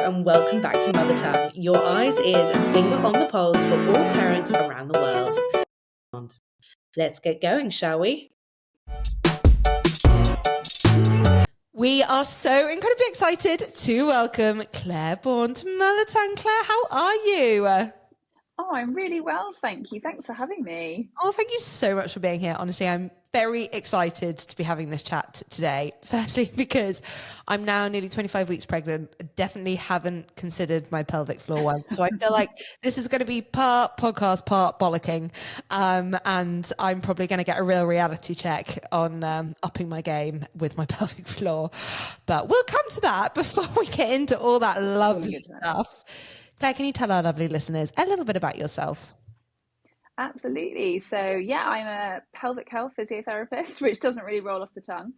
and welcome back to Mother Tongue, your eyes, ears, and finger on the pulse for all parents around the world. Let's get going, shall we? We are so incredibly excited to welcome Clare Bourne to Mother Tongue. Clare, how are you? Oh, I'm really well, thank you. Thanks for having me. Oh, thank you so much for being here. Honestly, I'm very excited to be having this chat today. Firstly, because I'm now nearly 25 weeks pregnant. I definitely haven't considered my pelvic floor once. So I feel like this is going to be part podcast, part bollocking. And I'm probably going to get a real reality check on upping my game with my pelvic floor. But we'll come to that before we get into all that lovely stuff. Clare, can you tell our lovely listeners a little bit about yourself? Absolutely. So, yeah, I'm a pelvic health physiotherapist, which doesn't really roll off the tongue.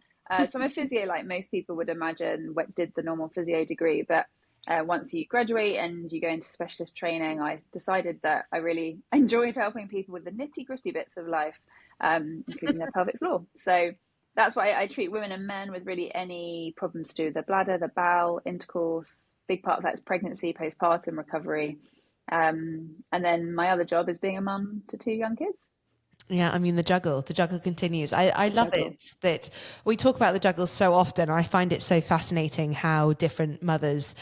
So, I'm a physio, like most people would imagine, did the normal physio degree. But once you graduate and you go into specialist training, I decided that I really enjoyed helping people with the nitty gritty bits of life, including their pelvic floor. So, that's why I treat women and men with really any problems to do with the bladder, the bowel, intercourse. Big part of that is pregnancy, postpartum recovery. And then my other job is being a mum to 2 young kids. Yeah, I mean, the juggle continues. I love it that we talk about the juggle so often. I find it so fascinating how different mothers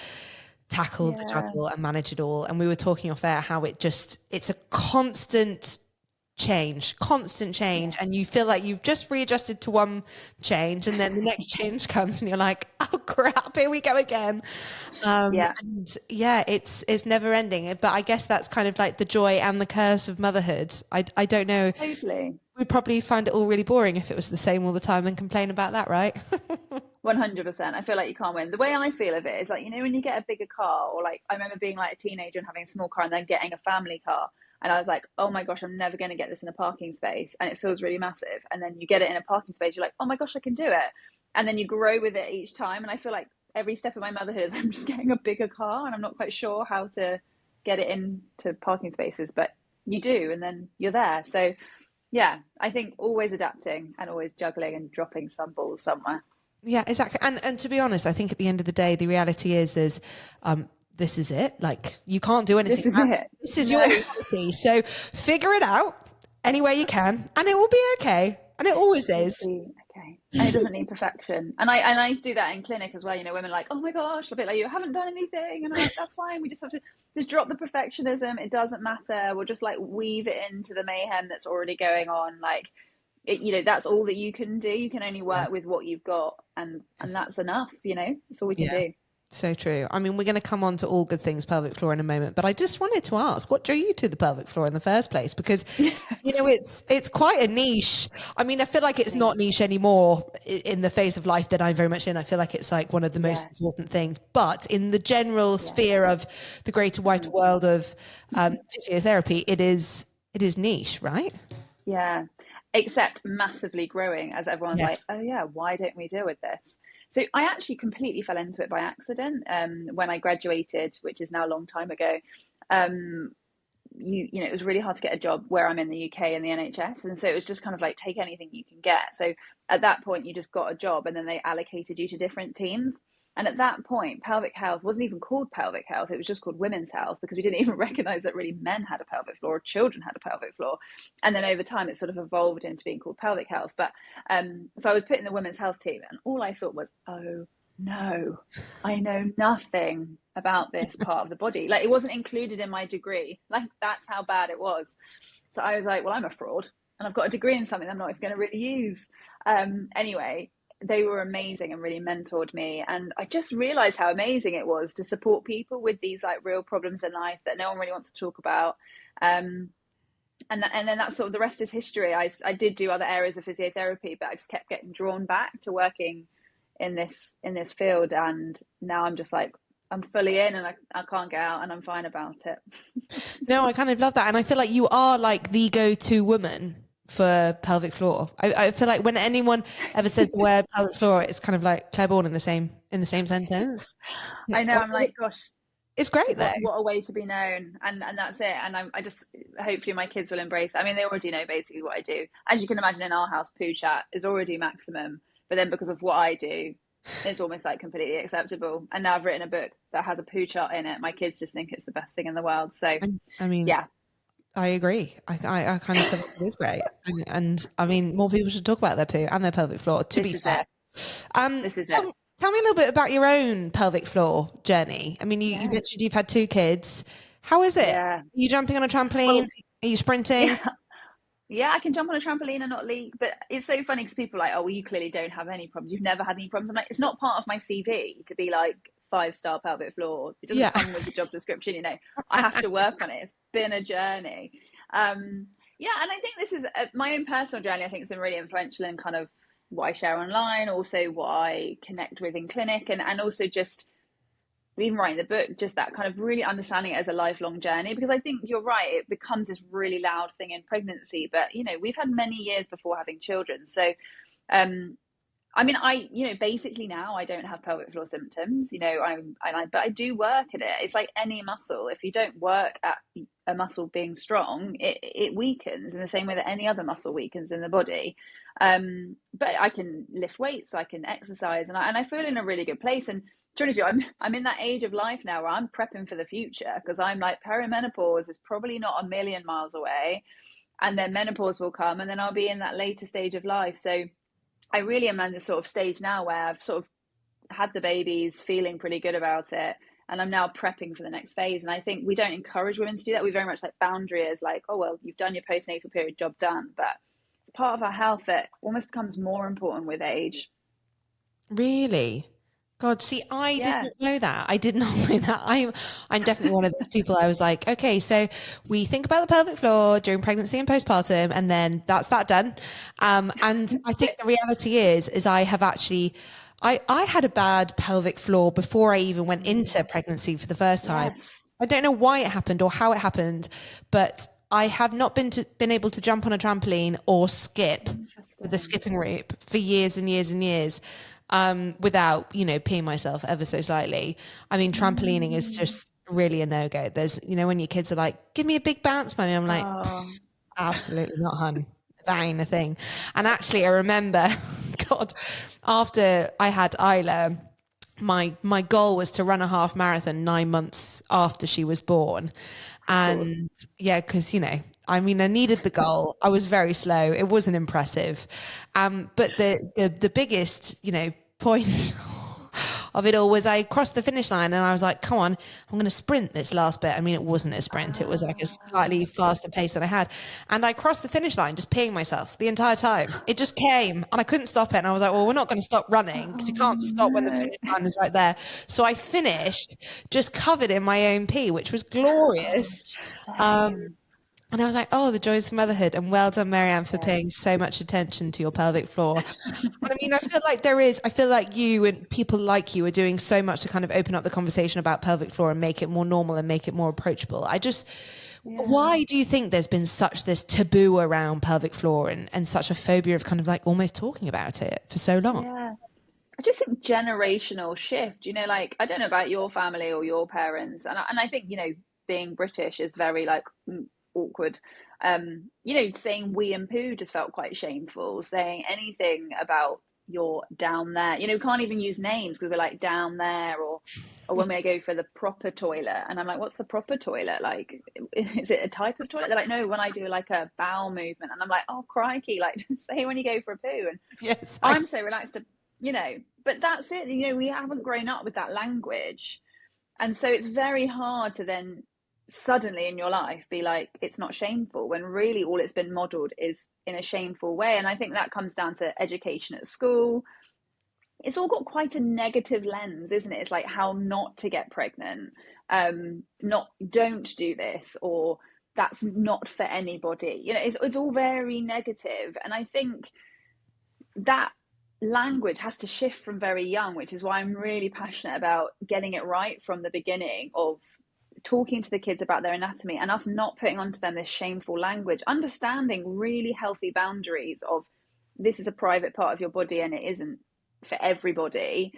tackle the juggle and manage it all. And we were talking off air how it's a constant change, and you feel like you've just readjusted to one change and then the next change comes and you're like, oh crap, here we go again. And it's never ending, but I guess that's kind of like the joy and the curse of motherhood. I don't know, totally. we'd probably find it all really boring if it was the same all the time and complain about that, right? 100%. I feel like you can't win. The way I feel of it is like, you know, when you get a bigger car, or like I remember being like a teenager and having a small car and then getting a family car. And I was like, oh my gosh, I'm never going to get this in a parking space. And it feels really massive. And then you get it in a parking space. You're like, oh my gosh, I can do it. And then you grow with it each time. And I feel like every step of my motherhood is I'm just getting a bigger car and I'm not quite sure how to get it into parking spaces, but you do. And then you're there. So yeah, I think always adapting and always juggling and dropping some balls somewhere. Yeah, exactly. And to be honest, I think at the end of the day, the reality is this is it. Like, you can't do anything. This is your reality. So figure it out any way you can, and it will be okay. And it always is. Okay. And it doesn't need perfection. And I do that in clinic as well. You know, women are like, oh my gosh, a bit like, you haven't done anything. And I'm like, that's fine. We just have to just drop the perfectionism. It doesn't matter. We'll just like weave it into the mayhem that's already going on. Like, you know, that's all that you can do. You can only work with what you've got, and that's enough. You know, that's all we can do. So true. I mean, we're going to come on to all good things pelvic floor in a moment, but I just wanted to ask, what drew you to the pelvic floor in the first place? Because, you know, it's quite a niche. I mean, I feel like it's not niche anymore in the phase of life that I'm very much in. I feel like it's like one of the most important things, but in the general sphere of the greater wider world of physiotherapy, it is niche, right? Yeah. Except massively growing as everyone's like, oh yeah, why don't we deal with this? So I actually completely fell into it by accident when I graduated, which is now a long time ago. You know, it was really hard to get a job where I'm in the UK in the NHS. And so it was just kind of like, take anything you can get. So at that point, you just got a job and then they allocated you to different teams. And at that point, pelvic health wasn't even called pelvic health. It was just called women's health because we didn't even recognize that really men had a pelvic floor or children had a pelvic floor. And then over time, it sort of evolved into being called pelvic health. But so I was put in the women's health team and all I thought was, oh no, I know nothing about this part of the body. Like, it wasn't included in my degree. Like, that's how bad it was. So I was like, well, I'm a fraud and I've got a degree in something I'm not even going to really use. Anyway, they were amazing and really mentored me. And I just realized how amazing it was to support people with these like real problems in life that no one really wants to talk about. And then that's sort of the rest is history. I did do other areas of physiotherapy, but I just kept getting drawn back to working in this field. And now I'm just like, I'm fully in and I can't get out and I'm fine about it. No, I kind of love that. And I feel like you are like the go-to woman for pelvic floor. I feel like when anyone ever says the word pelvic floor, it's kind of like Clare Bourne in the same sentence. I know. I'm like, gosh, it's great though. What a way to be known, and that's it. And I just hopefully my kids will embrace it. I mean, they already know basically what I do. As you can imagine, in our house, poo chat is already maximum. But then because of what I do, It's almost like completely acceptable. And now I've written a book that has a poo chart in it. My kids just think it's the best thing in the world. So I mean, yeah, I agree. I kind of feel like it is great. And I mean, more people should talk about their poo and their pelvic floor, to be this is fair. it. This is it. Tell me a little bit about your own pelvic floor journey. I mean, you Yeah. mentioned you've had two kids. How is it? Are Yeah. you jumping on a trampoline? Well, Are you sprinting? yeah. Yeah, I can jump on a trampoline and not leak, but it's so funny because people are like, oh, well, you clearly don't have any problems. You've never had any problems. I'm like, it's not part of my CV to be like 5-star pelvic floor. It doesn't Yeah. come with the job description, you know. I have to work on it. It's been a journey. Yeah, and I think this is my own personal journey. I think it's been really influential in kind of what I share online, also what I connect with in clinic, and also just even writing the book, just that kind of really understanding it as a lifelong journey. Because I think you're right, it becomes this really loud thing in pregnancy, but you know, we've had many years before having children. So um I mean, basically now I don't have pelvic floor symptoms, you know, but I do work at it. It's like any muscle. If you don't work at a muscle being strong, it weakens in the same way that any other muscle weakens in the body. But I can lift weights, I can exercise, and I feel in a really good place. And to be honest with you, I'm in that age of life now where I'm prepping for the future, because I'm like, perimenopause is probably not a million miles away, and then menopause will come, and then I'll be in that later stage of life. So I really am in this sort of stage now where I've sort of had the babies, feeling pretty good about it, and I'm now prepping for the next phase. And I think we don't encourage women to do that. We very much like boundary as like, oh well, you've done your postnatal period, job done. But it's part of our health that almost becomes more important with age. Really? God, see, I Yeah. didn't know that. I did not know that. I'm definitely one of those people. I was like, okay, so we think about the pelvic floor during pregnancy and postpartum, and then that's that done. And I think the reality is I have actually, I had a bad pelvic floor before I even went into pregnancy for the first time. Yes. I don't know why it happened or how it happened, but I have not been able to jump on a trampoline or skip with the Interesting. skipping rope for years and years and years, without, peeing myself ever so slightly. I mean, trampolining is Mm. just really a no-go. There's, when your kids are like, give me a big bounce, mommy, I'm like, Oh, absolutely not, hun. That ain't a thing. And actually, I remember, God, after I had Isla, my goal was to run a half marathon 9 months after she was born. of course. And yeah, because I mean, I needed the goal. I was very slow. It wasn't impressive. But the biggest, point of it all was I crossed the finish line and I was like, come on, I'm going to sprint this last bit. I mean, it wasn't a sprint. It was like a slightly faster pace than I had. And I crossed the finish line just peeing myself the entire time. It just came and I couldn't stop it. And I was like, well, we're not going to stop running because you Oh can't stop when the no. finish line is right there. So I finished just covered in my own pee, which was Oh, glorious. Um, shame. and I was like, oh, the joys of motherhood. And well done, Marianne, for Yeah. paying so much attention to your pelvic floor. And I mean, I feel like you and people like you are doing so much to kind of open up the conversation about pelvic floor and make it more normal and make it more approachable. Yeah. Why do you think there's been such this taboo around pelvic floor and such a phobia of kind of like almost talking about it for so long? Yeah. I just think generational shift, like I don't know about your family or your parents, and I think, being British is very like awkward. Saying we and poo just felt quite shameful. Saying anything about you're down there, we can't even use names because we're like down there, or when we go for the proper toilet, and I'm like, what's the proper toilet? Like, is it a type of toilet? They're like, no, when I do like a bowel movement, and I'm like, oh crikey, like say when you go for a poo, and Yes, I'm so relaxed to, but that's it. We haven't grown up with that language. And so it's very hard to then suddenly in your life be like, it's not shameful, when really all it's been modeled is in a shameful way. And I think that comes down to education at school. It's all got quite a negative lens, isn't it? It's like how not to get pregnant, not don't do this, or that's not for anybody. It's all very negative. And I think that language has to shift from very young, which is why I'm really passionate about getting it right from the beginning, of talking to the kids about their anatomy and us not putting onto them this shameful language, understanding really healthy boundaries of this is a private part of your body and it isn't for everybody.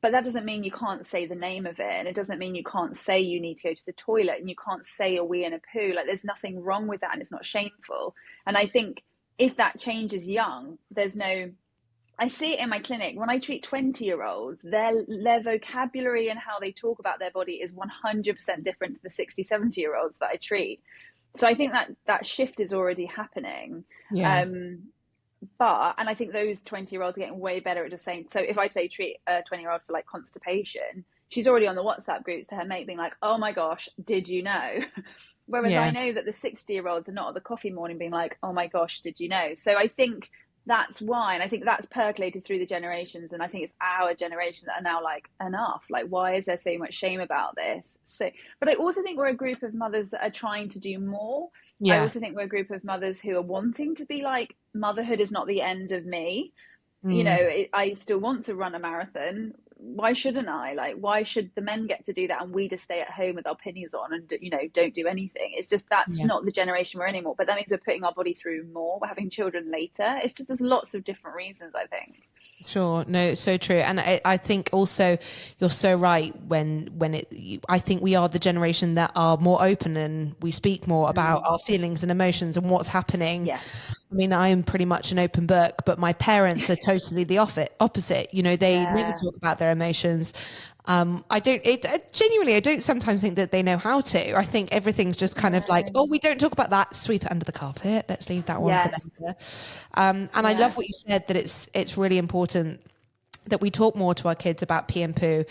But that doesn't mean you can't say the name of it, and it doesn't mean you can't say you need to go to the toilet, and you can't say a wee and a poo. Like, there's nothing wrong with that, and it's not shameful. And I think if that changes young, there's no I see it in my clinic when I treat 20-year-olds, their vocabulary and how they talk about their body is 100% different to the 60, 70-year-olds that I treat. So I think that that shift is already happening. Yeah. Um, and I think those 20-year-olds are getting way better at just saying, so if I say treat a 20-year-old for like constipation, she's already on the WhatsApp groups to her mate being like, oh my gosh, did you know? Whereas I Yeah. know that the 60-year-olds are not at the coffee morning being like, oh my gosh, did you know? So I think that's why, and I think that's percolated through the generations, and I think it's our generation that are now like, enough, like why is there so much shame about this? So but I also think we're a group of mothers that are trying to do more. I Yeah. also think we're a group of mothers who are wanting to be like, motherhood is not the end of me. Mm. I still want to run a marathon. Why shouldn't I? Like, why should the men get to do that and we just stay at home with our pinnies on and, don't do anything? It's just that's Yeah. not the generation we're in anymore. But that means we're putting our body through more. We're having children later. It's just, there's lots of different reasons, I think. Sure. No, it's so true. And I think also you're so right I think we are the generation that are more open and we speak more about Mm. our feelings and emotions and what's happening. Yes. I mean, I am pretty much an open book, but my parents are totally the opposite. They never Yeah. talk about their emotions. Genuinely, I don't sometimes think that they know how to. I think everything's just kind of like, No. oh, we don't talk about that, sweep it under the carpet. Let's leave that one for Yes. later. And I Yeah. love what you said that it's really important that we talk more to our kids about pee and poo,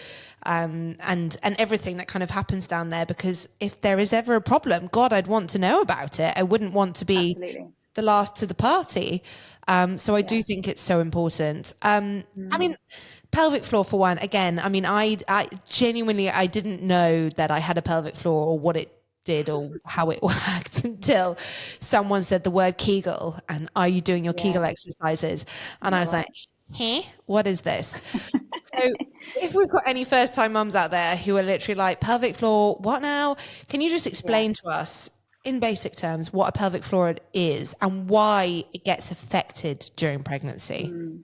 and everything that kind of happens down there. Because if there is ever a problem, God, I'd want to know about it. I wouldn't want to be Absolutely. the last to the party. So I Yeah. do think it's so important. I Mm. mean, pelvic floor for one. Again, I mean, I genuinely I didn't know that I had a pelvic floor or what it did or how it worked until someone said the word Kegel and are you doing your Yeah. Kegel exercises? And I Yeah. was like, Right. hey, what is this? So if we've got any first time mums out there who are literally like, pelvic floor, what now? Can you just explain Yes. to us in basic terms what a pelvic floor is and why it gets affected during pregnancy? Mm.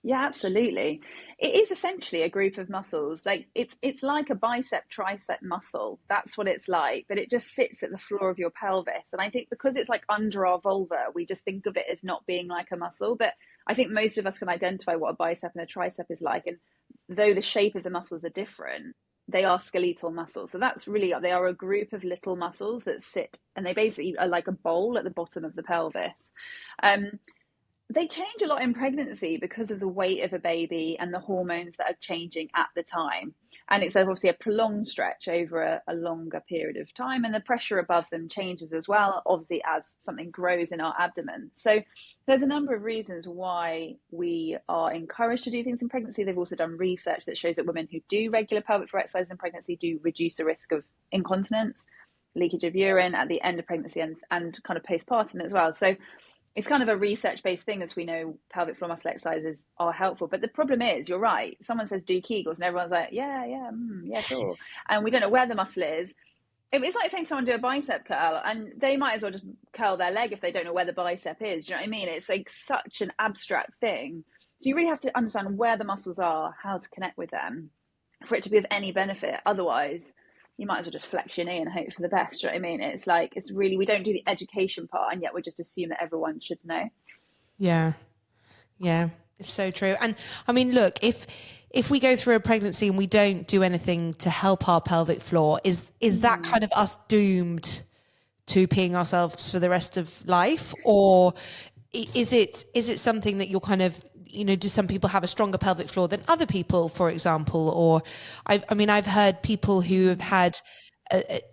Yeah, absolutely. It is essentially a group of muscles. Like it's like a bicep tricep muscle. That's what it's like, but it just sits at the floor of your pelvis. And I think because it's like under our vulva, we just think of it as not being like a muscle. But I think most of us can identify what a bicep and a tricep is like. And though the shape of the muscles are different, they are skeletal muscles. So that's really, they are a group of little muscles that sit and they basically are like a bowl at the bottom of the pelvis. Um, they change a lot in pregnancy because of the weight of a baby and the hormones that are changing at the time. And it's obviously a prolonged stretch over a longer period of time, and the pressure above them changes as well, obviously, as something grows in our abdomen. So there's a number of reasons why we are encouraged to do things in pregnancy. They've also done research that shows that women who do regular pelvic floor exercise in pregnancy do reduce the risk of incontinence, leakage of urine at the end of pregnancy, and kind of postpartum as well. So it's kind of a research-based thing, as we know pelvic floor muscle exercises are helpful. But the problem is, you're right. Someone says do Kegels, and everyone's like, yeah, yeah, yeah, sure. And we don't know where the muscle is. It's like saying someone do a bicep curl, and they might as well just curl their leg if they don't know where the bicep is. Do you know what I mean? It's like such an abstract thing. So you really have to understand where the muscles are, how to connect with them, for it to be of any benefit. Otherwise, you might as well just flex your knee and hope for the best. Do you know what I mean? It's like, it's really, we don't do the education part, and yet we just assume that everyone should know. Yeah. Yeah. It's so true. And I mean, look, if we go through a pregnancy and we don't do anything to help our pelvic floor, is that Mm. kind of us doomed to peeing ourselves for the rest of life? Or is it something that you're kind of, do some people have a stronger pelvic floor than other people, for example? Or I mean, I've heard people who have had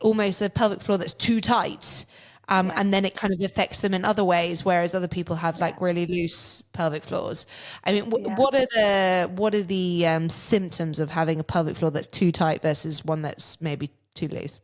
almost a pelvic floor that's too tight. Yeah, And then it kind of affects them in other ways, whereas other people have yeah, like really loose pelvic floors. I mean, yeah. what are the symptoms of having a pelvic floor that's too tight versus one that's maybe too loose?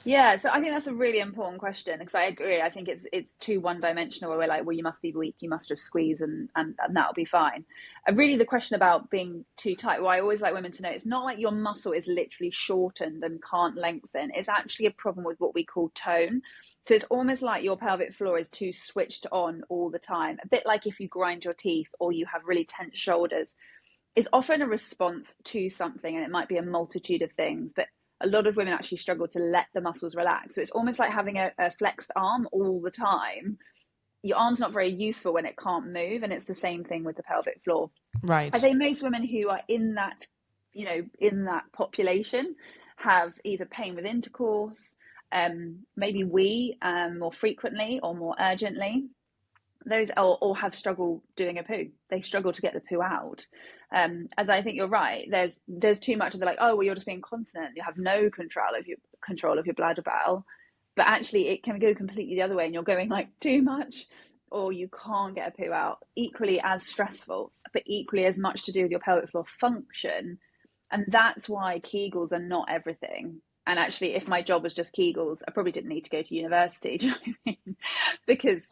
Yeah, so I think that's a really important question, because I agree. I think it's too one dimensional, where we're like, well, you must be weak, you must just squeeze, and that'll be fine. And really, the question about being too tight, well, I always like women to know, it's not like your muscle is literally shortened and can't lengthen. It's actually a problem with what we call tone. So it's almost like your pelvic floor is too switched on all the time. A bit like if you grind your teeth or you have really tense shoulders. It's often a response to something, and it might be a multitude of things, but a lot of women actually struggle to let the muscles relax. So it's almost like having a flexed arm all the time. your arm's not very useful when it can't move. And it's the same thing with the pelvic floor. I Right. say most women who are in that, in that population have either pain with intercourse, maybe more frequently or more urgently. Those or have struggle doing a poo. They struggle to get the poo out. As I think you're right. There's too much of the like, oh well, you're just being incontinent. You have no control of your bladder bowel, but actually it can go completely the other way, and you're going like too much, or you can't get a poo out. Equally as stressful, but equally as much to do with your pelvic floor function. And that's why Kegels are not everything. And actually, if my job was just Kegels, I probably didn't need to go to university. Do you know what I mean? Because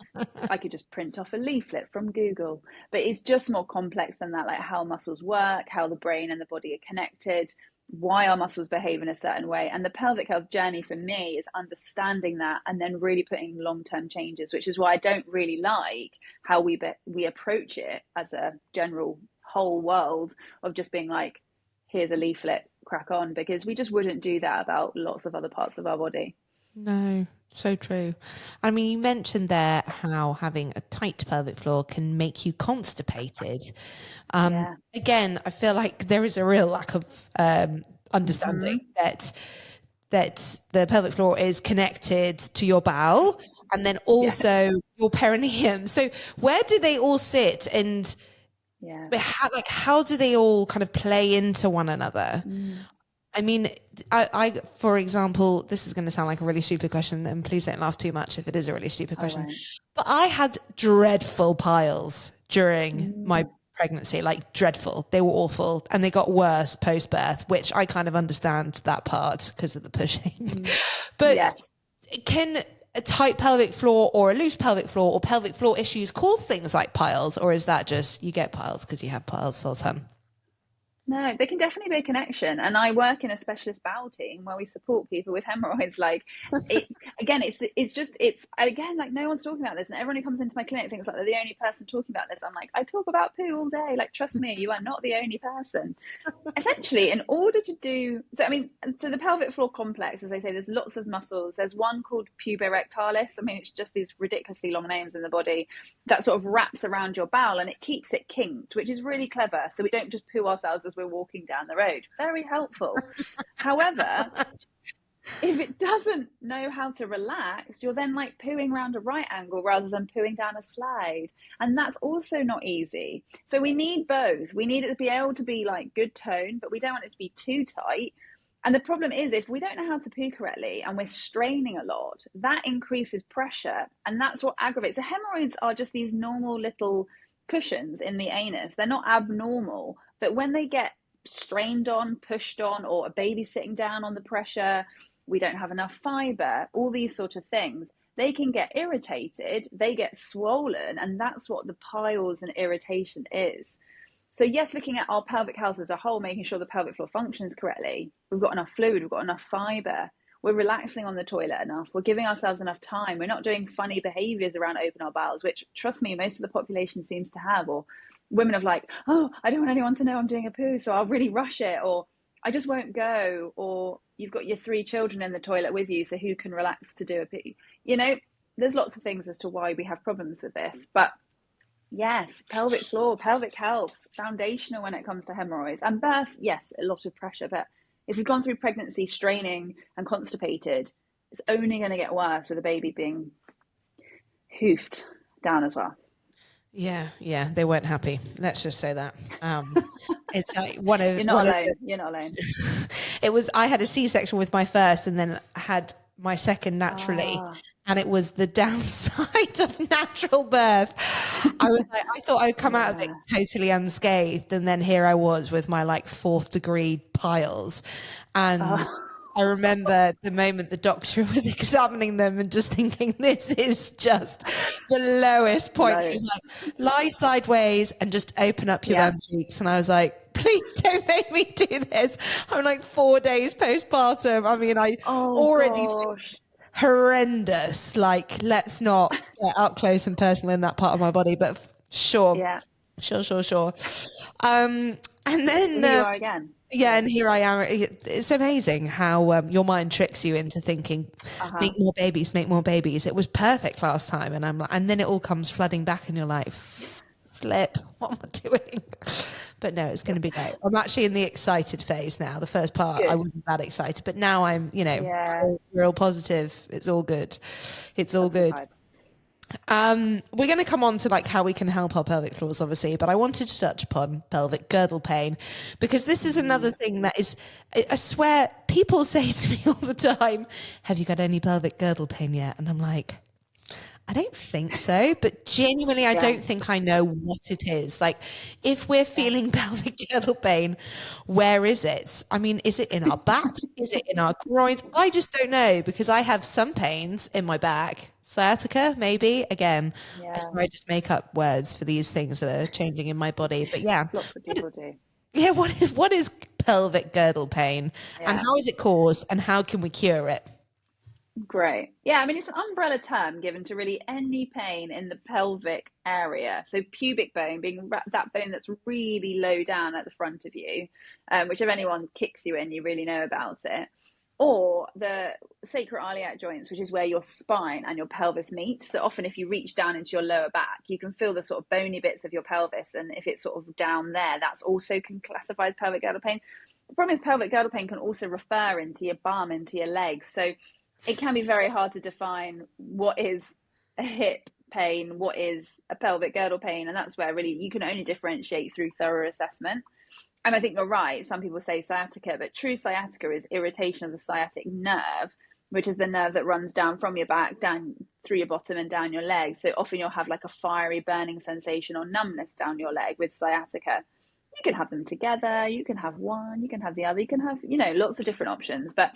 I could just print off a leaflet from Google. But it's just more complex than that, like how muscles work, how the brain and the body are connected, why our muscles behave in a certain way. And the pelvic health journey for me is understanding that and then really putting long-term changes, which is why I don't really like how we approach it as a general whole world of just being like, here's a leaflet, crack on, because we just wouldn't do that about lots of other parts of our body. No, so true. I mean, you mentioned there how having a tight pelvic floor can make you constipated. Yeah. Again, I feel like there is a real lack of understanding that the pelvic floor is connected to your bowel and then Yeah. also your perineum. So where do they all sit, and Yeah. how do they all kind of play into one another? I mean, for example, this is going to sound like a really stupid question, and please don't laugh too much if it is a really stupid I question. won't. But I had dreadful piles during my Mm. pregnancy, like dreadful. They were awful, and they got worse post-birth, which I kind of understand that part because of the pushing. But Yes. can a tight pelvic floor or a loose pelvic floor or pelvic floor issues cause things like piles, or is that just you get piles because you have piles, Sultan? No, there can definitely be a connection. And I work in a specialist bowel team where we support people with hemorrhoids. Like it again, it's again like no one's talking about this. And everyone who comes into my clinic thinks like they're the only person talking about this. I'm like, I talk about poo all day. Like, trust me, you are not the only person. Essentially, in order to do so, I mean, so the pelvic floor complex, as I say, there's lots of muscles. There's one called puborectalis. I mean, it's just these ridiculously long names in the body that sort of wraps around your bowel and it keeps it kinked, which is really clever. So we don't just poo ourselves as we're walking down the road. Very helpful. However, if it doesn't know how to relax, you're then like pooing around a right angle rather than pooing down a slide. And that's also not easy. So we need both. We need it to be able to be like good tone, but we don't want it to be too tight. And the problem is, if we don't know how to poo correctly and we're straining a lot, that increases pressure. And that's what aggravates. So hemorrhoids are just these normal little cushions in the anus. They're not abnormal. But when they get strained on, pushed on, or a baby sitting down on the pressure, we don't have enough fiber, all these sort of things, they can get irritated, they get swollen, and that's what the piles and irritation is. So yes, looking at our pelvic health as a whole, making sure the pelvic floor functions correctly, we've got enough fluid, we've got enough fiber, we're relaxing on the toilet enough, we're giving ourselves enough time, we're not doing funny behaviors around open our bowels, which trust me, most of the population seems to have. Or women of like, oh, I don't want anyone to know I'm doing a poo, so I'll really rush it, or I just won't go, or you've got your 3 children in the toilet with you, so who can relax to do a poo? You know, there's lots of things as to why we have problems with this. But yes, pelvic floor, pelvic health, foundational when it comes to hemorrhoids. And birth, yes, a lot of pressure. But if you've gone through pregnancy straining and constipated, it's only going to get worse with a baby being hoofed down as well. Yeah, they weren't happy. Let's just say that. It's like You're not one of alone. the. You're not alone. It was. I had a C-section with my first, and then had my second naturally, Ah, and it was the downside of natural birth. I was like, I thought I'd come out of it yeah. totally unscathed, and then here I was with my like 4th-degree piles, and Ah, I remember the moment the doctor was examining them and just thinking, this is just the lowest point. He low. was like, lie sideways and just open up your Yeah. bum cheeks. And I was like, please don't make me do this. I'm like 4 days postpartum. I mean, I Oh already feel gosh. horrendous. Like, let's not get up close and personal in that part of my body, but sure. Yeah. Sure. And then, And here you are again. yeah, and here I am. It's amazing how your mind tricks you into thinking, Uh-huh. make more babies. It was perfect last time, and I'm like, and then it all comes flooding back, and you're like, flip, what am I doing? But no, it's going to be great. I'm actually in the excited phase now. The first part, I Good. wasn't that excited, but now I'm, Yeah. real positive. It's all good. It's all Positive good. vibes. We're going to come on to like how we can help our pelvic floors, obviously, but I wanted to touch upon pelvic girdle pain because this is another thing that is, I swear, people say to me all the time, "Have you got any pelvic girdle pain yet?" And I'm like, I don't think so, but genuinely, I Yeah. don't think I know what it is. Like, if we're Yeah. feeling pelvic girdle pain, where is it? I mean, is it in our backs? Is it in our groins? I just don't know because I have some pains in my back. Sciatica, maybe. Again, I Yeah. swear I just make up words for these things that are changing in my body. But yeah, Lots of what, people do. yeah, what is pelvic girdle pain, and Yeah. how is it caused, and how can we cure it? Great. Yeah, I mean, it's an umbrella term given to really any pain in the pelvic area. So, pubic bone being that bone that's really low down at the front of you, which if anyone kicks you in, you really know about it. Or the sacroiliac joints, which is where your spine and your pelvis meet. So, often if you reach down into your lower back, you can feel the sort of bony bits of your pelvis. And if it's sort of down there, that's also can classify as pelvic girdle pain. The problem is, pelvic girdle pain can also refer into your bum, into your legs. So, it can be very hard to define what is a hip pain, what is a pelvic girdle pain, and that's where really you can only differentiate through thorough assessment. And I think you're right. Some people say sciatica, but true sciatica is irritation of the sciatic nerve, which is the nerve that runs down from your back, down through your bottom and down your leg. So often you'll have like a fiery burning sensation or numbness down your leg with sciatica. You can have them together, you can have one, you can have the other, you can have, lots of different options. But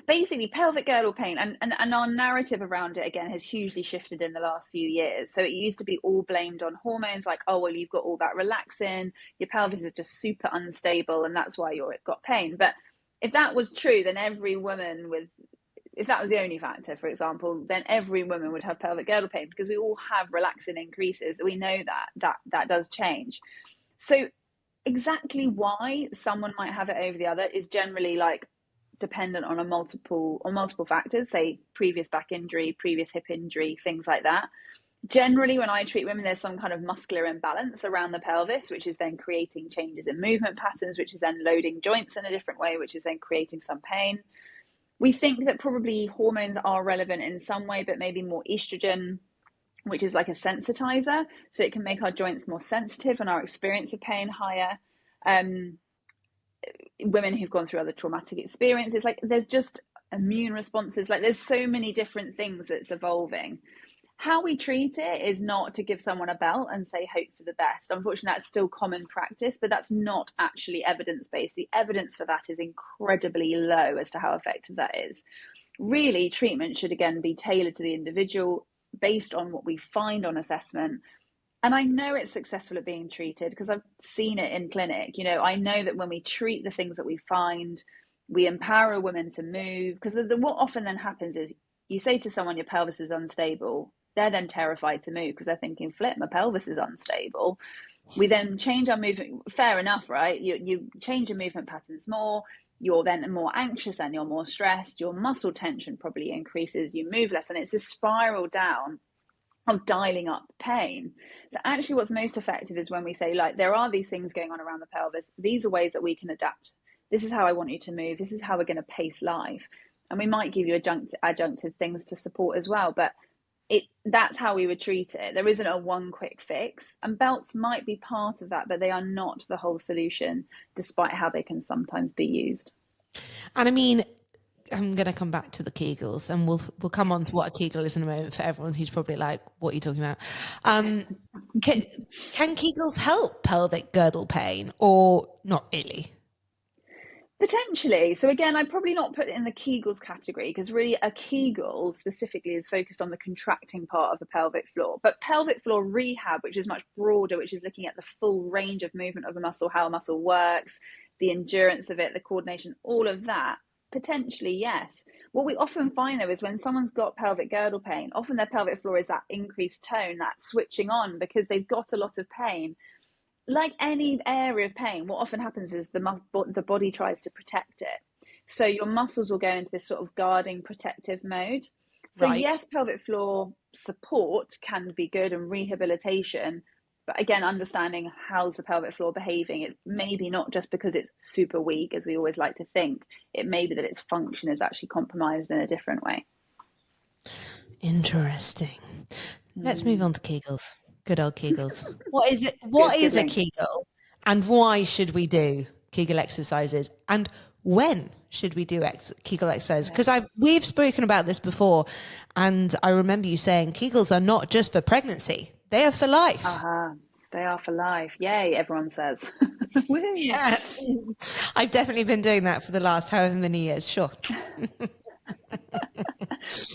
basically pelvic girdle pain and our narrative around it again has hugely shifted in the last few years. So it used to be all blamed on hormones, like, oh well, you've got all that relaxin, your pelvis is just super unstable and that's why you've got pain. But if that was true, then every woman with, if that was the only factor, for example, then every woman would have pelvic girdle pain because we all have relaxin increases. We know that does change. So exactly why someone might have it over the other is generally like dependent on multiple factors, say previous back injury, previous hip injury, things like that. Generally, when I treat women, there's some kind of muscular imbalance around the pelvis, which is then creating changes in movement patterns, which is then loading joints in a different way, which is then creating some pain. We think that probably hormones are relevant in some way, but maybe more estrogen, which is like a sensitizer. So it can make our joints more sensitive and our experience of pain higher. Women who've gone through other traumatic experiences, like there's just immune responses, like there's so many different things that's evolving. How we treat it is not to give someone a belt and say hope for the best. Unfortunately, that's still common practice, but that's not actually evidence-based. The evidence for that is incredibly low as to how effective that is. Really, treatment should again be tailored to the individual based on what we find on assessment. And I know it's successful at being treated because I've seen it in clinic. I know that when we treat the things that we find, we empower a woman to move. Because what often then happens is you say to someone your pelvis is unstable, they're then terrified to move because they're thinking, flip, my pelvis is unstable. We then change our movement. Fair enough, right? You change your movement patterns more. You're then more anxious and you're more stressed. Your muscle tension probably increases. You move less, and it's a spiral down of dialing up pain. So actually what's most effective is when we say, like, there are these things going on around the pelvis. These are ways that we can adapt. This is how I want you to move. This is how we're going to pace life. And we might give you adjunctive things to support as well. But that's how we would treat it. There isn't a one quick fix. And belts might be part of that, but they are not the whole solution, despite how they can sometimes be used. And I mean, I'm going to come back to the Kegels, and we'll come on to what a Kegel is in a moment for everyone who's probably like, "What are you talking about?" Um, can Kegels help pelvic girdle pain, or not really? Potentially. So again, I'd probably not put it in the Kegels category because really a Kegel specifically is focused on the contracting part of the pelvic floor. But pelvic floor rehab, which is much broader, which is looking at the full range of movement of a muscle, how a muscle works, the endurance of it, the coordination, all of that, potentially, yes. What we often find though is when someone's got pelvic girdle pain, often their pelvic floor is that increased tone, that switching on because they've got a lot of pain. like any area of pain, what often happens is the body tries to protect it. So your muscles will go into this sort of guarding protective mode. So Right. yes, pelvic floor support can be good and rehabilitation, but again, understanding how's the pelvic floor behaving. It's maybe not just because it's super weak, as we always like to think. It may be that its function is actually compromised in a different way. Interesting. Let's move Mm. on to Kegels. Good old Kegels. What is it? What Good is a link. Kegel, and why should we do Kegel exercises? And when should we do Kegel exercises? Yeah. Because we've spoken about this before, and I remember you saying Kegels are not just for pregnancy; they are for life. Uh-huh. They are for life. Yay, everyone says. Woo. Yeah, I've definitely been doing that for the last however many years. Sure.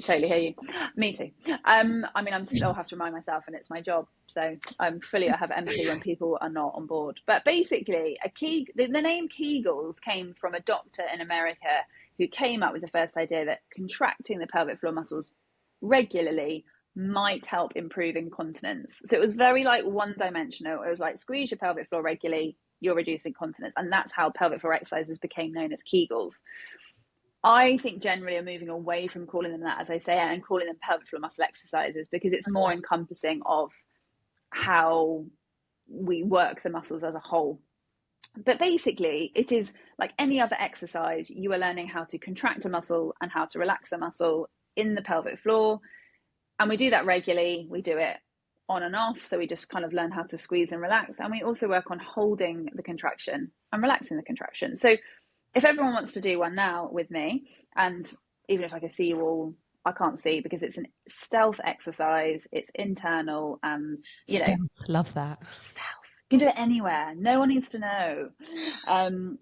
Totally hear you. Me too. I mean, I'm still have to remind myself, and it's my job. So I have empathy when people are not on board. But basically, the name Kegels came from a doctor in America who came up with the first idea that contracting the pelvic floor muscles regularly might help improve incontinence. So it was very like one dimensional. It was like squeeze your pelvic floor regularly, you're reducing incontinence, and that's how pelvic floor exercises became known as Kegels. I think generally are moving away from calling them that, as I say, and calling them pelvic floor muscle exercises because it's more encompassing of how we work the muscles as a whole. But basically, it is like any other exercise. You are learning how to contract a muscle and how to relax a muscle in the pelvic floor. And we do that regularly. We do it on and off. So we just kind of learn how to squeeze and relax. And we also work on holding the contraction and relaxing the contraction. So if everyone wants to do one now with me, and even if I can see you all, I can't see because it's a stealth exercise, it's internal, and Stealth, love that. stealth. You can do it anywhere. No one needs to know, um,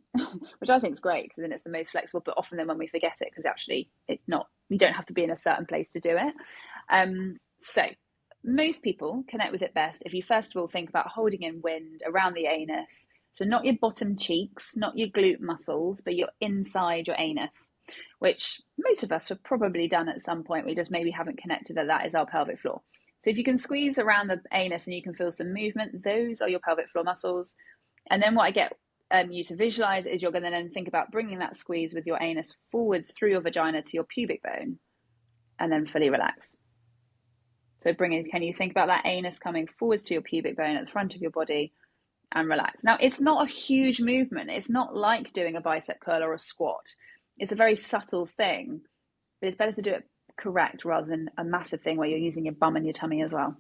which I think is great because then it's the most flexible. But often then when we forget it, because actually it's not, you don't have to be in a certain place to do it. So most people connect with it best if you first of all think about holding in wind around the anus. So not your bottom cheeks, not your glute muscles, but you're inside your anus, which most of us have probably done at some point. We just maybe haven't connected that that is our pelvic floor. So if you can squeeze around the anus and you can feel some movement, those are your pelvic floor muscles. And then what I get you to visualize is you're going to then think about bringing that squeeze with your anus forwards through your vagina to your pubic bone and then fully relax. So can you think about that anus coming forwards to your pubic bone at the front of your body and relax. Now, it's not a huge movement. It's not like doing a bicep curl or a squat. It's a very subtle thing, but it's better to do it correct rather than a massive thing where you're using your bum and your tummy as well.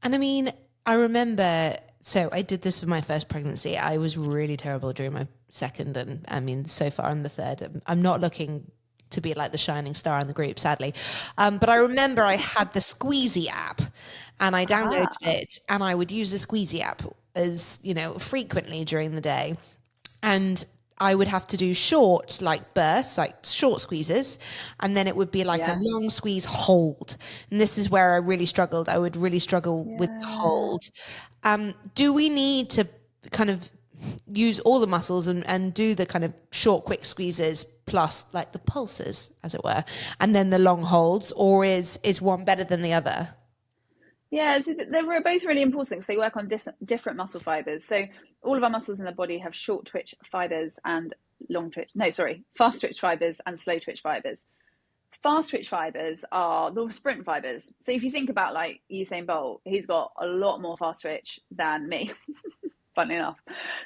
And I mean, I remember, so I did this for my first pregnancy. I was really terrible during my second, and I mean, so far in the third. I'm not looking to be like the shining star in the group, sadly. But I remember I had the Squeezy app, and I downloaded Ah, it, and I would use the Squeezy app as, frequently during the day. And I would have to do short, like bursts, like short squeezes, and then it would be like a yeah, long squeeze hold. And this is where I really struggled. I would really struggle with the yeah. hold. Do we need to kind of use all the muscles and do the kind of short, quick squeezes plus like the pulses, as it were, and then the long holds, or is one better than the other? Yeah, so they're both really important because they work on different muscle fibers. So all of our muscles in the body have short twitch fibers and fast twitch fibers and slow twitch fibers. Fast twitch fibers are the sprint fibers. So if you think about like Usain Bolt, he's got a lot more fast twitch than me, funnily enough.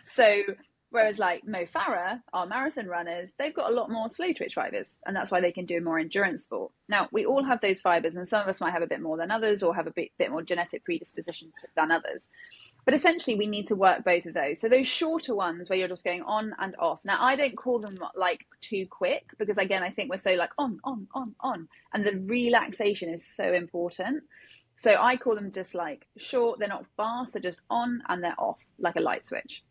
So whereas like Mo Farah, our marathon runners, they've got a lot more slow twitch fibers, and that's why they can do more endurance sport. Now we all have those fibers, and some of us might have a bit more than others, or have a bit more genetic predisposition than others. But essentially, we need to work both of those. So those shorter ones where you're just going on and off. Now, I don't call them like too quick because again, I think we're so like on, and the relaxation is so important. So I call them just like short. They're not fast. They're just on and they're off like a light switch.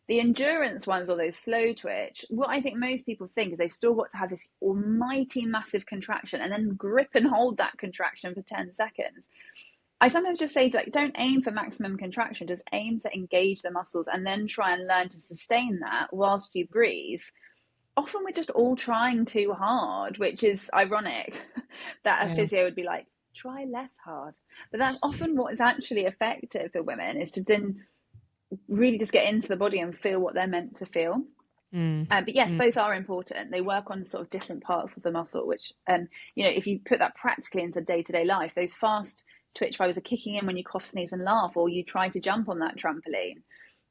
The endurance ones or those slow twitch, what I think most people think is they've still got to have this almighty massive contraction and then grip and hold that contraction for 10 seconds. I sometimes just say, like, don't aim for maximum contraction, just aim to engage the muscles and then try and learn to sustain that whilst you breathe. Often we're just all trying too hard, which is ironic that a Yeah. physio would be like, try less hard. But that's often what is actually effective for women is to then really just get into the body and feel what they're meant to feel. Mm, But yes, mm. both are important. They work on sort of different parts of the muscle, which, if you put that practically into day-to-day life, those fast twitch fibers are kicking in when you cough, sneeze, and laugh, or you try to jump on that trampoline.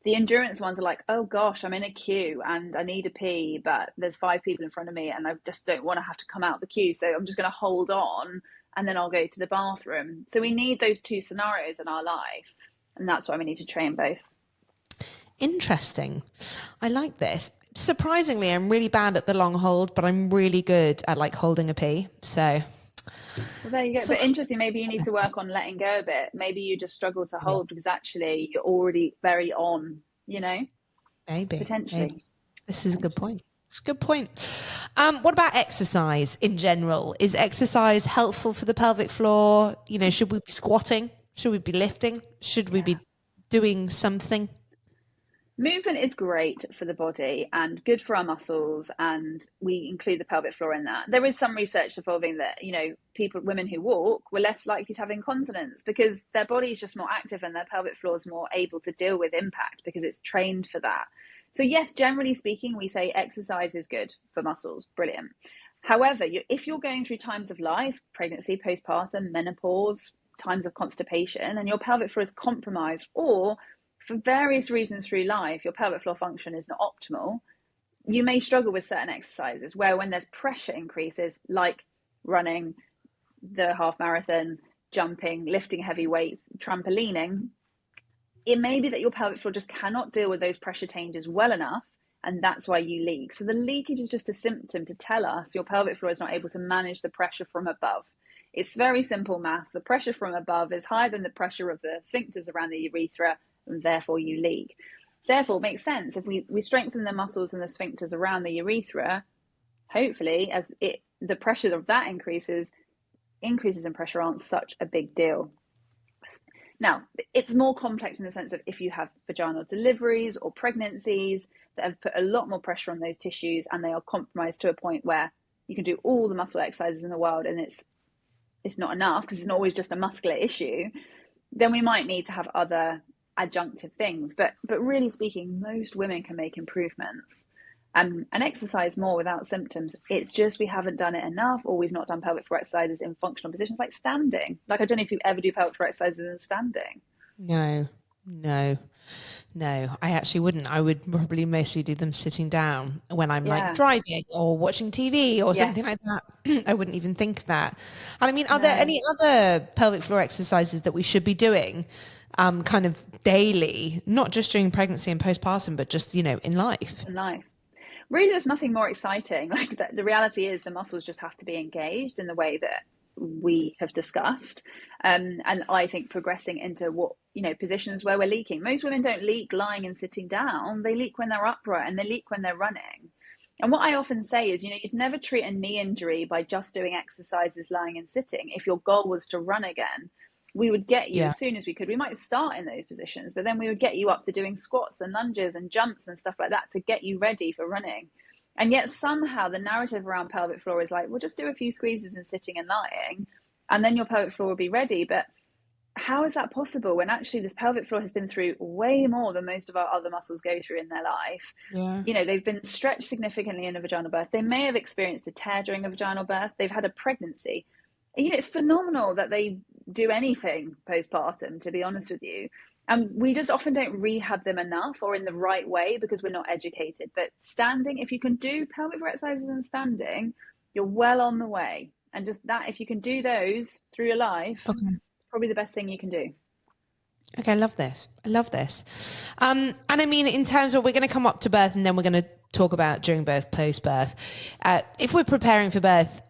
The endurance ones are like, oh gosh, I'm in a queue and I need a pee, but there's 5 people in front of me and I just don't want to have to come out the queue. So I'm just going to hold on and then I'll go to the bathroom. So we need those two scenarios in our life. And that's why we need to train both. Interesting. I like this. Surprisingly, I'm really bad at the long hold, but I'm really good at like holding a pee. So, Well, there you go. so But interesting, maybe you need to work on letting go a bit. Maybe you just struggle to yeah, hold because actually you're already very on, maybe. potentially. This is a good point. It's a good point. What about exercise in general? Is exercise helpful for the pelvic floor? Should we be squatting? Should we be lifting? Should we Yeah. be doing something? Movement is great for the body and good for our muscles, and we include the pelvic floor in that. There is some research involving that, women who walk were less likely to have incontinence because their body is just more active and their pelvic floor is more able to deal with impact because it's trained for that. So yes, generally speaking, we say exercise is good for muscles. Brilliant. However, if you're going through times of life, pregnancy, postpartum, menopause, times of constipation, and your pelvic floor is compromised, or for various reasons through life, your pelvic floor function is not optimal, you may struggle with certain exercises where when there's pressure increases, like running, the half marathon, jumping, lifting heavy weights, trampolining, it may be that your pelvic floor just cannot deal with those pressure changes well enough. And that's why you leak. So the leakage is just a symptom to tell us your pelvic floor is not able to manage the pressure from above. It's very simple maths. The pressure from above is higher than the pressure of the sphincters around the urethra, and therefore you leak. Therefore, it makes sense if we strengthen the muscles and the sphincters around the urethra, hopefully, the pressure of that increases in pressure aren't such a big deal. Now, it's more complex in the sense of if you have vaginal deliveries or pregnancies that have put a lot more pressure on those tissues and they are compromised to a point where you can do all the muscle exercises in the world and it's not enough because it's not always just a muscular issue, then we might need to have other adjunctive things. But really speaking, most women can make improvements and exercise more without symptoms. It's just we haven't done it enough, or we've not done pelvic floor exercises in functional positions like standing. Like, I don't know if you ever do pelvic floor exercises in standing. No, no, no. I actually wouldn't. I would probably mostly do them sitting down when I'm like Yeah. driving or watching TV or something Yes. like that. I wouldn't even think of that. And I mean, are there No. any other pelvic floor exercises that we should be doing kind of daily, not just during pregnancy and postpartum, but just, in life? In life. Really, there's nothing more exciting. Like, the reality is the muscles just have to be engaged in the way that we have discussed. And I think progressing into positions where we're leaking. Most women don't leak lying and sitting down. They leak when they're upright and they leak when they're running. And what I often say is, you'd never treat a knee injury by just doing exercises lying and sitting. If your goal was to run again, we would get you Yeah. as soon as we could. We might start in those positions, but then we would get you up to doing squats and lunges and jumps and stuff like that to get you ready for running. And yet somehow the narrative around pelvic floor is like, well, just do a few squeezes and sitting and lying, and then your pelvic floor will be ready. But how is that possible when actually this pelvic floor has been through way more than most of our other muscles go through in their life? Yeah. They've been stretched significantly in a vaginal birth. They may have experienced a tear during a vaginal birth. They've had a pregnancy. It's phenomenal that they do anything postpartum, to be honest with you. And we just often don't rehab them enough or in the right way because we're not educated. But standing, if you can do pelvic floor exercises and standing, you're well on the way. And just that, if you can do those through your life, Okay. probably the best thing you can do. Okay, I love this. I love this. And I mean, in terms of, we're going to come up to birth and then we're going to talk about during birth, post birth. If we're preparing for birth,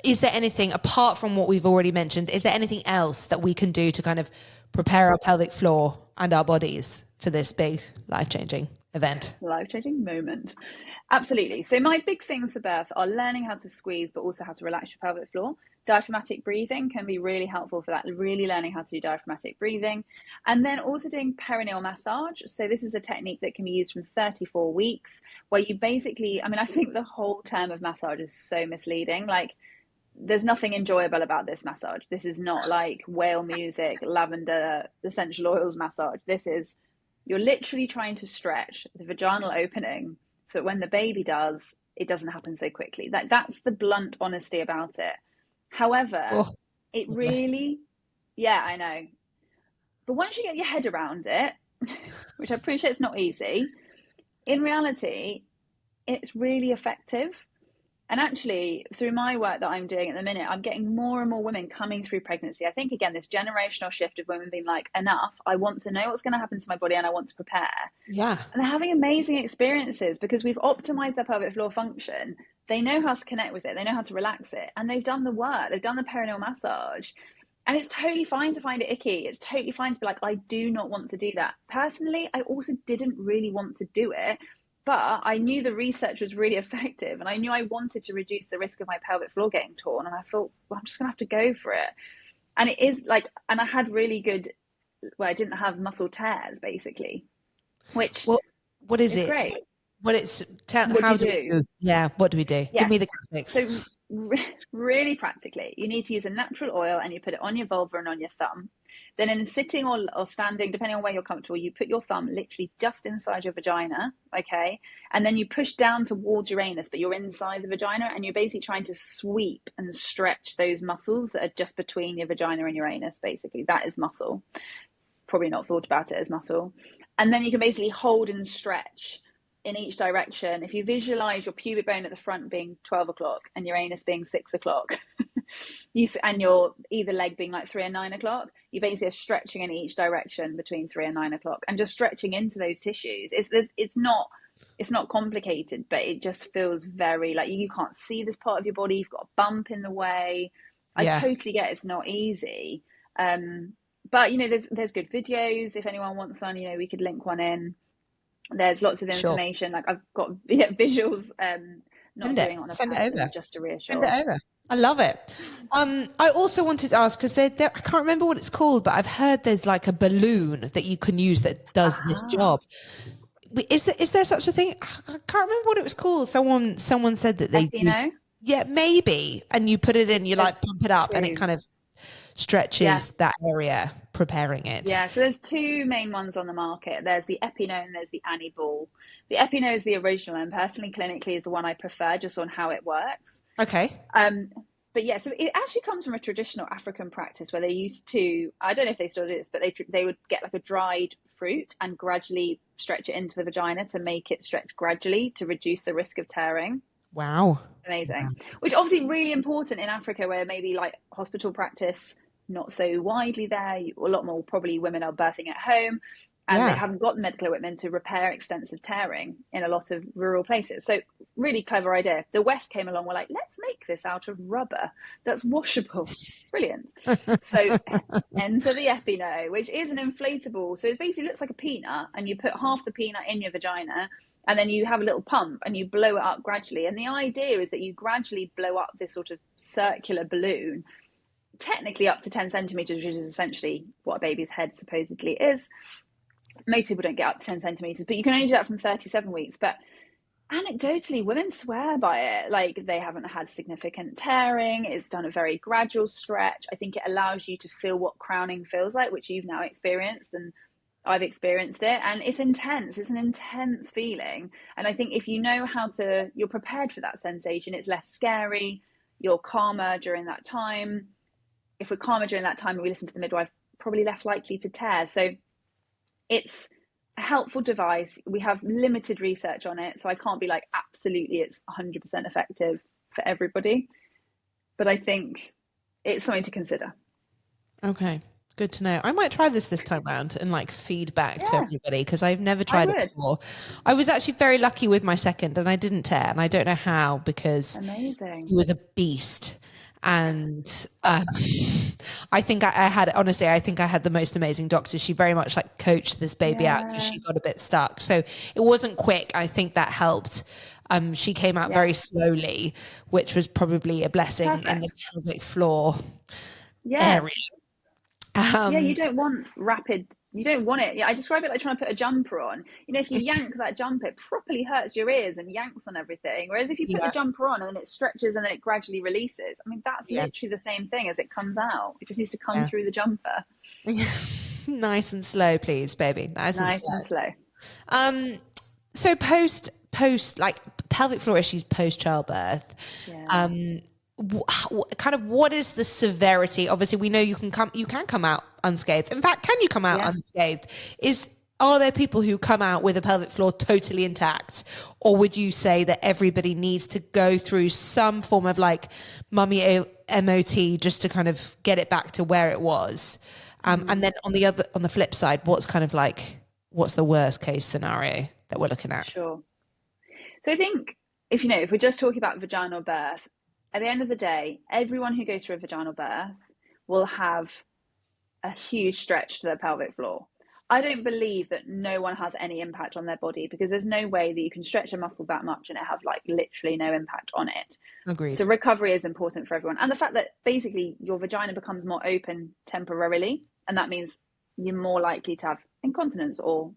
is there anything apart from what we've already mentioned? Is there anything else that we can do to kind of prepare our pelvic floor and our bodies for this big life-changing event? Life-changing moment. Absolutely. So my big things for birth are learning how to squeeze, but also how to relax your pelvic floor. Diaphragmatic breathing can be really helpful for that, really learning how to do diaphragmatic breathing. And then also doing perineal massage. So this is a technique that can be used from 34 weeks, where you basically, I think the whole term of massage is so misleading. Like, there's nothing enjoyable about this massage. This is not like whale music, lavender, essential oils massage. This is You're literally trying to stretch the vaginal opening so that when the baby does, it doesn't happen so quickly. That's the blunt honesty about it. However, Oh, it lovely. really, yeah, I know. But once you get your head around it, which I appreciate it's not easy, in reality, it's really effective. And actually, through my work that I'm doing at the minute, I'm getting more and more women coming through pregnancy. I think, again, this generational shift of women being like, enough, I want to know what's going to happen to my body and I want to prepare. Yeah. And they're having amazing experiences because we've optimized their pelvic floor function. They know how to connect with it, they know how to relax it, and they've done the work, they've done the perineal massage. And it's totally fine to find it icky. It's totally fine to be like, I do not want to do that. Personally, I also didn't really want to do it, but I knew the research was really effective and I knew I wanted to reduce the risk of my pelvic floor getting torn. And I thought, well, I'm just going to have to go for it. And it is like, and I had really good, well, I didn't have muscle tears basically, which Well, what is is it? great. What it's What do how you do we do? do? Yeah, what do we do? Give Yeah. me the graphics. So really practically, you need to use a natural oil and you put it on your vulva and on your thumb. Then in sitting or standing, depending on where you're comfortable, you put your thumb literally just inside your vagina, okay? And then you push down towards your anus, but you're inside the vagina and you're basically trying to sweep and stretch those muscles that are just between your vagina and your anus, basically. That is muscle. Probably not thought about it as muscle. And then you can basically hold and stretch in each direction. If you visualize your pubic bone at the front being 12 o'clock and your anus being 6 o'clock, and your either leg being like 3 and 9 o'clock, you basically are stretching in each direction between 3 and 9 o'clock and just stretching into those tissues. It's not complicated, but it just feels very like you can't see this part of your body. You've got a bump in the way. I Yeah, totally get it's not easy. But there's good videos. If anyone wants one, we could link one in. There's lots of sure. information. Like I've got visuals, not Send it. doing it on a Send it person over. just to Send it reassure. over. I love it. I also wanted to ask because I can't remember what it's called, but I've heard there's like a balloon that you can use that does this Ah, job. Is there such a thing? I can't remember what it was called. Someone said that they used. Ethino. Yeah, maybe. And you put it in, you like There's pump it up, and it two. kind of Yeah, stretches that area, preparing it. yeah. So there's two main ones on the market. There's the Epino and there's the Annie Ball. The Epino is the original, and personally, clinically, is the one I prefer, just on how it works. Okay. Um, but yeah, so it actually comes from a traditional African practice where they used to, I don't know if they still do this, but they would get like a dried fruit and gradually stretch it into the vagina to make it stretch gradually to reduce the risk of tearing. Wow. Amazing. Which obviously really important in Africa where maybe like hospital practice not so widely there. A lot more probably women are birthing at home and they Yeah. haven't got the medical equipment to repair extensive tearing in a lot of rural places. So really clever idea. The West came along, we're like, let's make this out of rubber that's washable. Brilliant. So enter the Epino, which is an inflatable. So it basically looks like a peanut and you put half the peanut in your vagina and then you have a little pump and you blow it up gradually. And the idea is that you gradually blow up this sort of circular balloon, technically up to 10 centimeters, which is essentially what a baby's head supposedly is. Most people don't get up to 10 centimeters, but you can only do that from 37 weeks. But anecdotally, women swear by it. Like they haven't had significant tearing. It's done a very gradual stretch. I think it allows you to feel what crowning feels like, which you've now experienced. And I've experienced it and it's intense. It's an intense feeling. And I think if you know you're prepared for that sensation, it's less scary. You're calmer during that time. If we're calmer during that time and we listen to the midwife, probably less likely to tear. So it's a helpful device. We have limited research on it. So I can't be like, absolutely, it's 100% effective for everybody. But I think it's something to consider. Okay. Good to know. I might try this time round and like feedback to Yeah, everybody because I've never I tried it would. before. I was actually very lucky with my second and I didn't tear and I don't know how because Amazing. he was a beast. And I think I had, honestly, I think I had the most amazing doctor. She very much like coached this baby out because Yeah. she got a bit stuck. So it wasn't quick. I think that helped. She came out Yeah. very slowly, which was probably a blessing in the Perfect. pelvic floor Yeah. area. Yeah, you Um, don't want rapid, you don't want it. Yeah, I describe it like trying to put a jumper on. If you yank that jumper, it properly hurts your ears and yanks on everything. Whereas if you put the yeah, jumper on and then it stretches and then it gradually releases, I mean, that's yeah, literally the same thing as it comes out. It just needs to come yeah. through the jumper. Nice and slow, please, baby. Nice and Nice slow. and slow. So post like pelvic floor issues post childbirth. Yeah. Kind of what is the severity? Obviously, we know you can come out unscathed. In fact, can you come out Yeah. unscathed? Are there people who come out with a pelvic floor totally intact, or would you say that everybody needs to go through some form of like mummy MOT just to kind of get it back to where it was? And then on the flip side, what's the worst case scenario that we're looking at? Sure. So I think if we're just talking about vaginal birth, at the end of the day, everyone who goes through a vaginal birth will have a huge stretch to their pelvic floor. I don't believe that no one has any impact on their body, because there's no way that you can stretch a muscle that much and it have like literally no impact on it. Agreed. So recovery is important for everyone. And the fact that basically your vagina becomes more open temporarily, and that means you're more likely to have incontinence or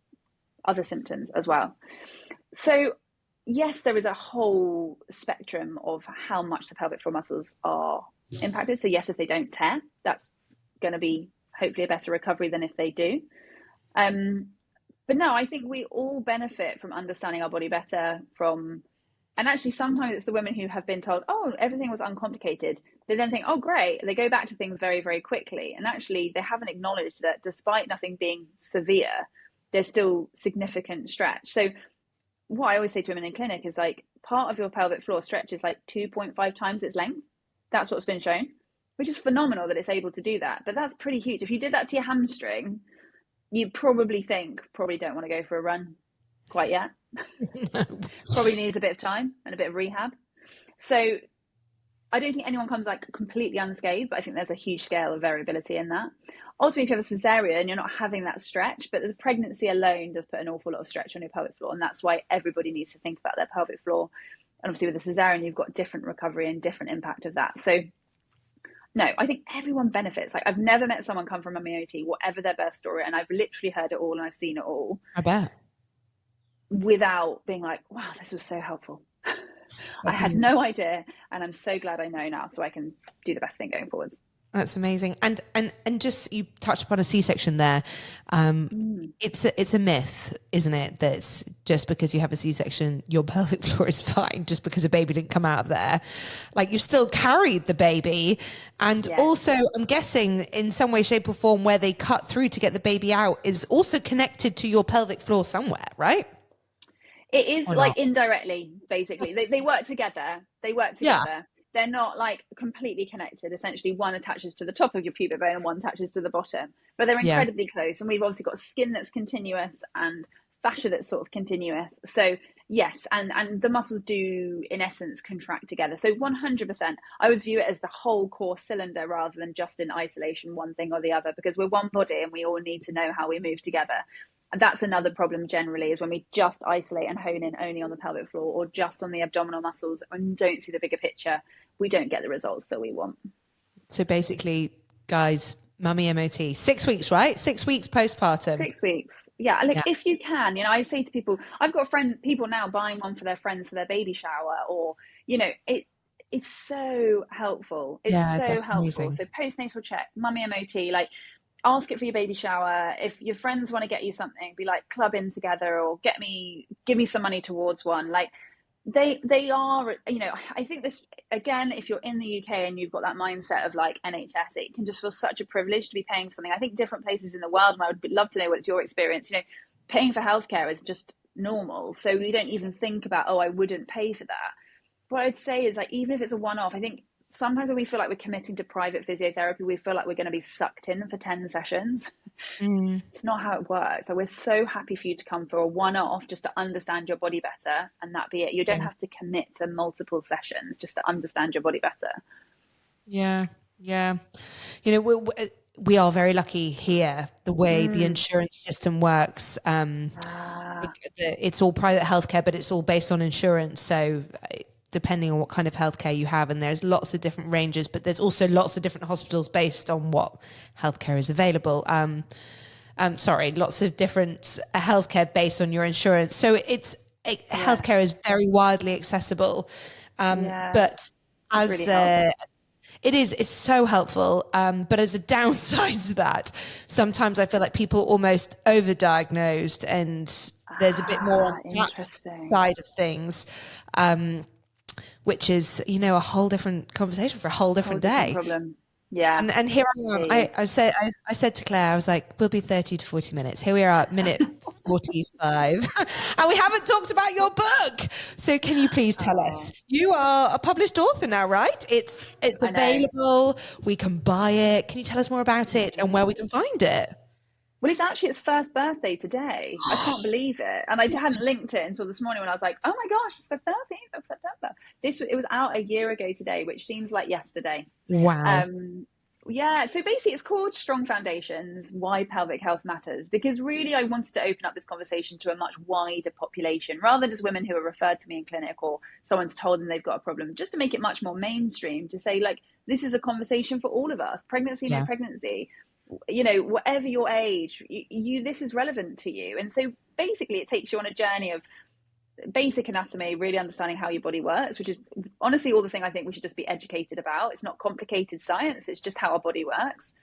other symptoms as well. So yes, there is a whole spectrum of how much the pelvic floor muscles are impacted. So yes, if they don't tear, that's going to be hopefully a better recovery than if they do. But no, I think we all benefit from understanding our body better and actually sometimes it's the women who have been told, oh, everything was uncomplicated. They then think, oh, great. They go back to things very, very quickly. And actually they haven't acknowledged that despite nothing being severe, there's still significant stretch. So what I always say to women in clinic is like, part of your pelvic floor stretches like 2.5 times its length. That's what's been shown, which is phenomenal that it's able to do that. But that's pretty huge. If you did that to your hamstring, you probably don't want to go for a run quite yet. Probably needs a bit of time and a bit of rehab. So I don't think anyone comes like completely unscathed, but I think there's a huge scale of variability in that. Ultimately, if you have a cesarean, you're not having that stretch, but the pregnancy alone does put an awful lot of stretch on your pelvic floor. And that's why everybody needs to think about their pelvic floor. And obviously with a cesarean, you've got different recovery and different impact of that. So no, I think everyone benefits. Like I've never met someone come from a MOT, whatever their birth story, and I've literally heard it all and I've seen it all. I bet. Without being like, wow, this was so helpful. I had no idea, and I'm so glad I know now, so I can do the best thing going forwards. That's amazing. And just you touched upon a C-section there. It's a myth, isn't it? That's just because you have a C-section, your pelvic floor is fine. Just because a baby didn't come out of there, like you still carried the baby, and also I'm guessing in some way, shape, or form, where they cut through to get the baby out is also connected to your pelvic floor somewhere, right? It is like indirectly, basically. They work together. Yeah. They're not like completely connected. Essentially, one attaches to the top of your pubic bone and one attaches to the bottom. But they're incredibly close. And we've obviously got skin that's continuous and fascia that's sort of continuous. So yes, and the muscles do, in essence, contract together. So 100%, I would view it as the whole core cylinder rather than just in isolation, one thing or the other, because we're one body and we all need to know how we move together. And that's another problem generally, is when we just isolate and hone in only on the pelvic floor or just on the abdominal muscles and don't see the bigger picture, we don't get the results that we want. So basically, guys, mummy MOT, 6 weeks, right? 6 weeks postpartum. 6 weeks. Yeah, like if you can, I say to people, I've got people now buying one for their friends for their baby shower, or, it's so helpful. It's so helpful. Amazing. So postnatal check, mummy MOT, like, ask it for your baby shower. If your friends want to get you something, be like, club in together, or give me some money towards one. Like they are, I think this, again, if you're in the UK and you've got that mindset of like NHS, it can just feel such a privilege to be paying for something. I think different places in the world, and I would love to know what's your experience, paying for healthcare is just normal. So you don't even think about, oh, I wouldn't pay for that. What I'd say is, like, even if it's a one-off, I think sometimes when we feel like we're committing to private physiotherapy, we feel like we're going to be sucked in for 10 sessions. It's not how it works. So we're so happy for you to come for a one-off just to understand your body better, and that be it. You don't have to commit to multiple sessions just to understand your body better. Yeah. We are very lucky here, the way the insurance system works. It's all private healthcare, but it's all based on insurance. So depending on what kind of healthcare you have, and there's lots of different ranges, but there's also lots of different hospitals based on what healthcare is available. Lots of different healthcare based on your insurance. So healthcare is very widely accessible. But as really It is. It's so helpful. But as a downside to that, sometimes I feel like people almost overdiagnosed, and there's a bit more on that Interesting. side of things, which is, a whole different conversation for a whole Whole different different day. problem. Yeah, And here I am. hear you. I said to Claire, I was like, we'll be 30 to 40 minutes. Here we are at minute 45. And we haven't talked about your book. So can you please tell us? Oh, You are a published author now, right? It's I know. available. We can buy it. Can you tell us more about it and where we can find it? Well, it's actually its first birthday today. I can't believe it. And I hadn't linked it until this morning when I was like, oh my gosh, it's the 13th of September. It was out a year ago today, which seems like yesterday. Wow. Um, yeah, so basically it's called Strong Foundations, Why Pelvic Health Matters, because really I wanted to open up this conversation to a much wider population rather than just women who are referred to me in clinic or someone's told them they've got a problem, just to make it much more mainstream, to say, like, this is a conversation for all of us, pregnancy, no Yeah. pregnancy, whatever your age, this is relevant to you. And so basically it takes you on a journey of basic anatomy, really understanding how your body works, which is honestly all the thing I think we should just be educated about. It's not complicated science, it's just how our body works.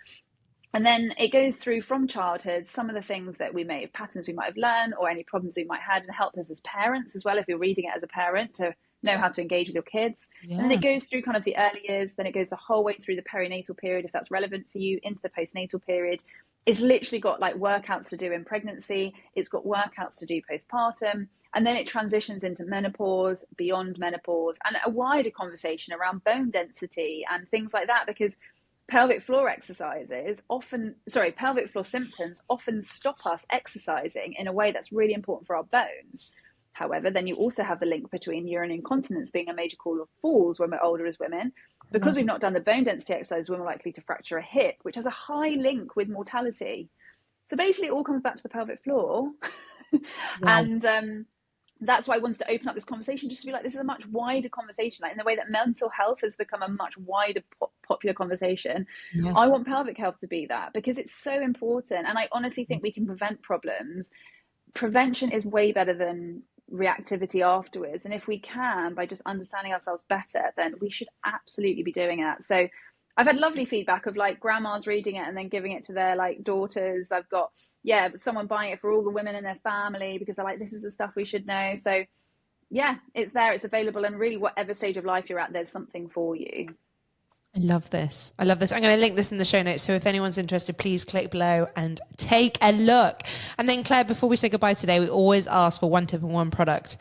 And then it goes through from childhood, some of the things that patterns we might have learned, or any problems we might have had, and help us as parents as well, if you're reading it as a parent, to know how to engage with your kids. And then Yeah. it goes through kind of the early years, then it goes the whole way through the perinatal period, if that's relevant for you, into the postnatal period. It's literally got like workouts to do in pregnancy, it's got workouts to do postpartum, and then it transitions into menopause, beyond menopause, and a wider conversation around bone density and things like that, because pelvic floor symptoms often stop us exercising in a way that's really important for our bones. However, then you also have the link between urinary incontinence being a major cause of falls when we're older as women. Because we've not done the bone density exercise, we're more likely to fracture a hip, which has a high link with mortality. So basically, it all comes back to the pelvic floor. Wow. And that's why I wanted to open up this conversation, just to be like, this is a much wider conversation, like in the way that mental health has become a much wider popular conversation. Yeah. I want pelvic health to be that, because it's so important. And I honestly think we can prevent problems. Prevention is way better than reactivity afterwards. And if we can, by just understanding ourselves better, then we should absolutely be doing that. So I've had lovely feedback of like grandmas reading it and then giving it to their like daughters. I've got, someone buying it for all the women in their family because they're like, this is the stuff we should know. So yeah, it's there, it's available. And really, whatever stage of life you're at, there's something for you. I love this. I love this. I'm going to link this in the show notes. So if anyone's interested, please click below and take a look. And then, Claire, before we say goodbye today, we always ask for one tip and one product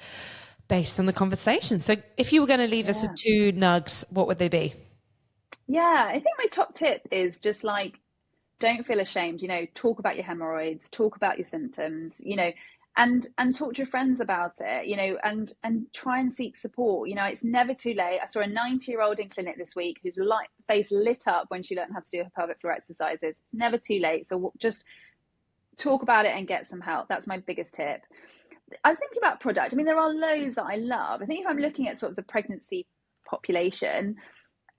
based on the conversation. So if you were going to leave us with two nugs, what would they be? Yeah, I think my top tip is just like, don't feel ashamed, talk about your hemorrhoids, talk about your symptoms, and talk to your friends about it, and try and seek support. It's never too late. I saw a 90-year-old in clinic this week whose face lit up when she learned how to do her pelvic floor exercises. Never too late. So just talk about it and get some help. That's my biggest tip. I was thinking about product. I mean, there are loads that I love. I think if I'm looking at sort of the pregnancy population,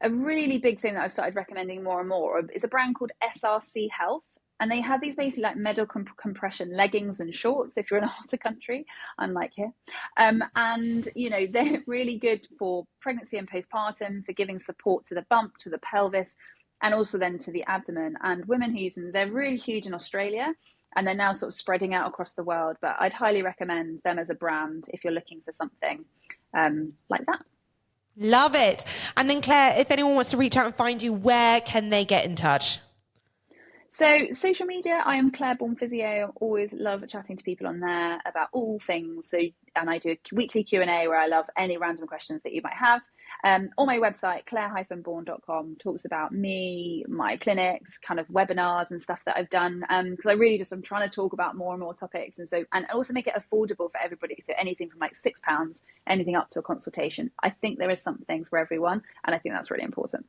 a really big thing that I've started recommending more and more is a brand called SRC Health. And they have these basically like medical compression leggings and shorts if you're in a hotter country, unlike here. And, they're really good for pregnancy and postpartum, for giving support to the bump, to the pelvis, and also then to the abdomen. And women who use them, they're really huge in Australia, and they're now sort of spreading out across the world. But I'd highly recommend them as a brand if you're looking for something like that. Love it. And then, Claire, if anyone wants to reach out and find you, where can they get in touch? So social media, I am Clare Bourne Physio. Always love chatting to people on there about all things. And I do a weekly Q&A where I love any random questions that you might have. On my website, clare-bourne.com, talks about me, my clinics, kind of webinars and stuff that I've done. Because I'm trying to talk about more and more topics, and also make it affordable for everybody. So anything from like £6, anything up to a consultation. I think there is something for everyone, and I think that's really important.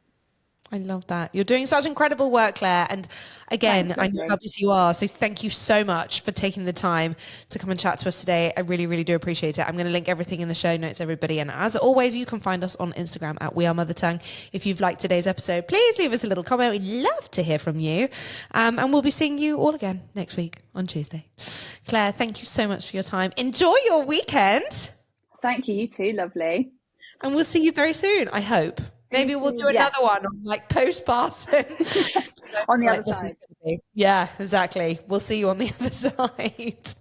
I love that. You're doing such incredible work, Claire. And again, Thanks, I know how busy you are. So thank you so much for taking the time to come and chat to us today. I really, really do appreciate it. I'm going to link everything in the show notes, everybody. And as always, you can find us on Instagram at We Are Mother Tongue. If you've liked today's episode, please leave us a little comment. We'd love to hear from you. And we'll be seeing you all again next week on Tuesday. Claire, thank you so much for your time. Enjoy your weekend. Thank you. You too. Lovely. And we'll see you very soon, I hope. Maybe we'll do Yes. another one on like postpartum. On the Like other this is side. going to be. Yeah, exactly. We'll see you on the other side.